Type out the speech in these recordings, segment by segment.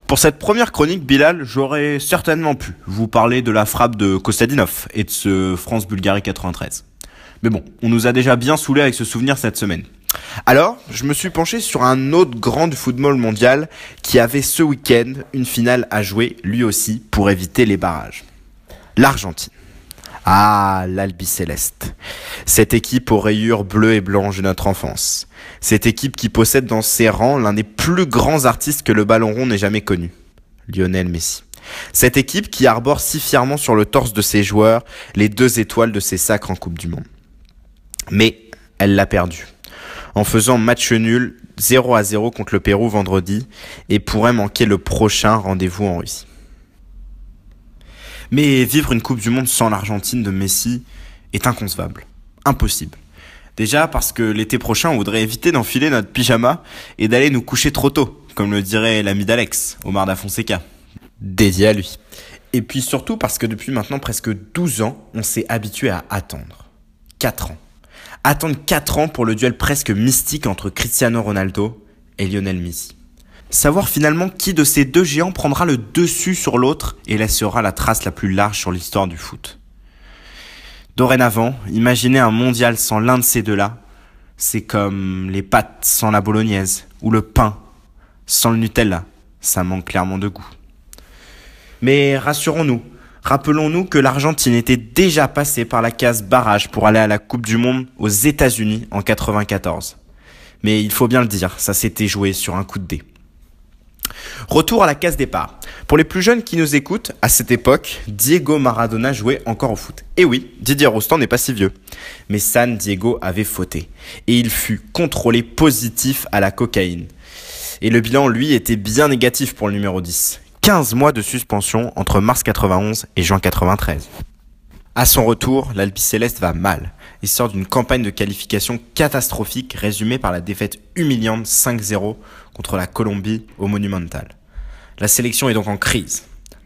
Pour cette première chronique, Bilal, j'aurais certainement pu vous parler de la frappe de Kostadinov et de ce France-Bulgarie 93. Mais bon, on nous a déjà bien saoulés avec ce souvenir cette semaine. Alors, je me suis penché sur un autre grand du football mondial qui avait ce week-end une finale à jouer, lui aussi, pour éviter les barrages. L'Argentine. Ah, l'Albi-Céleste. Cette équipe aux rayures bleues et blanches de notre enfance. Cette équipe qui possède dans ses rangs l'un des plus grands artistes que le ballon rond n'ait jamais connu. Lionel Messi. Cette équipe qui arbore si fièrement sur le torse de ses joueurs les 2 étoiles de ses sacres en Coupe du Monde. Mais elle l'a perdu. En faisant match nul 0-0 contre le Pérou vendredi et pourrait manquer le prochain rendez-vous en Russie. Mais vivre une Coupe du Monde sans l'Argentine de Messi est inconcevable, impossible. Déjà parce que l'été prochain, on voudrait éviter d'enfiler notre pyjama et d'aller nous coucher trop tôt, comme le dirait l'ami d'Alex, Omar Da Fonseca, dédié à lui. Et puis surtout parce que depuis maintenant presque 12 ans, on s'est habitué à attendre. 4 ans. Attendre 4 ans pour le duel presque mystique entre Cristiano Ronaldo et Lionel Messi. Savoir finalement qui de ces 2 géants prendra le dessus sur l'autre et laissera la trace la plus large sur l'histoire du foot. Dorénavant, imaginer un mondial sans l'un de ces 2-là, c'est comme les pâtes sans la bolognaise ou le pain sans le Nutella, ça manque clairement de goût. Mais rassurons-nous, rappelons-nous que l'Argentine était déjà passée par la case barrage pour aller à la Coupe du Monde aux États-Unis en 94. Mais il faut bien le dire, ça s'était joué sur un coup de dé. Retour à la case départ. Pour les plus jeunes qui nous écoutent, à cette époque, Diego Maradona jouait encore au foot. Et oui, Didier Rostand n'est pas si vieux. Mais San Diego avait fauté. Et il fut contrôlé positif à la cocaïne. Et le bilan, lui, était bien négatif pour le numéro 10. 15 mois de suspension entre mars 91 et juin 93. À son retour, l'Albi-Céleste va mal. Il sort d'une campagne de qualification catastrophique résumée par la défaite humiliante 5-0 contre la Colombie au Monumental. La sélection est donc en crise.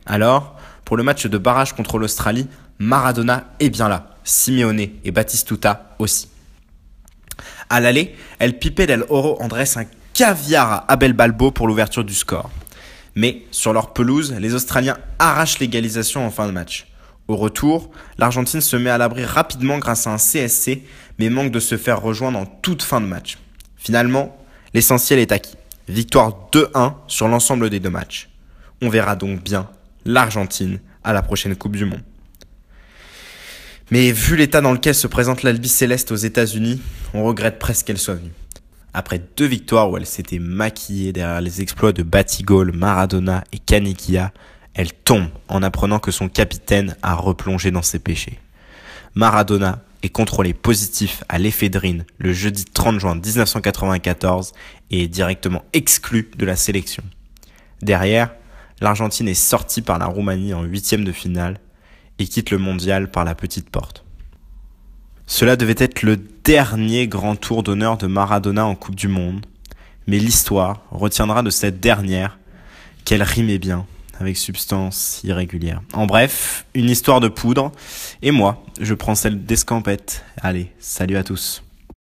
Alors, pour le match de barrage contre l'Australie, Maradona est bien là, Simeone et Batistuta aussi. À l'aller, El Pipe del Oro en dresse un caviar à Abel Balbo pour l'ouverture du score. Mais sur leur pelouse, les Australiens arrachent l'égalisation en fin de match. Au retour, l'Argentine se met à l'abri rapidement grâce à un CSC, mais manque de se faire rejoindre en toute fin de match. Finalement, l'essentiel est acquis. Victoire 2-1 sur l'ensemble des 2 matchs. On verra donc bien l'Argentine à la prochaine Coupe du Monde. Mais vu l'état dans lequel se présente l'Albi-Céleste aux États-Unis, on regrette presque qu'elle soit venue. Après 2 victoires où elle s'était maquillée derrière les exploits de Batigol, Maradona et Canigia, elle tombe en apprenant que son capitaine a replongé dans ses péchés. Maradona est contrôlé positif à l'éphédrine le jeudi 30 juin 1994 et est directement exclu de la sélection. Derrière, l'Argentine est sortie par la Roumanie en 8e de finale et quitte le mondial par la petite porte. Cela devait être le dernier grand tour d'honneur de Maradona en Coupe du Monde, mais l'histoire retiendra de cette dernière qu'elle rimait bien avec substance irrégulière. En bref, une histoire de poudre. Et moi, je prends celle d'Escampette. Allez, salut à tous.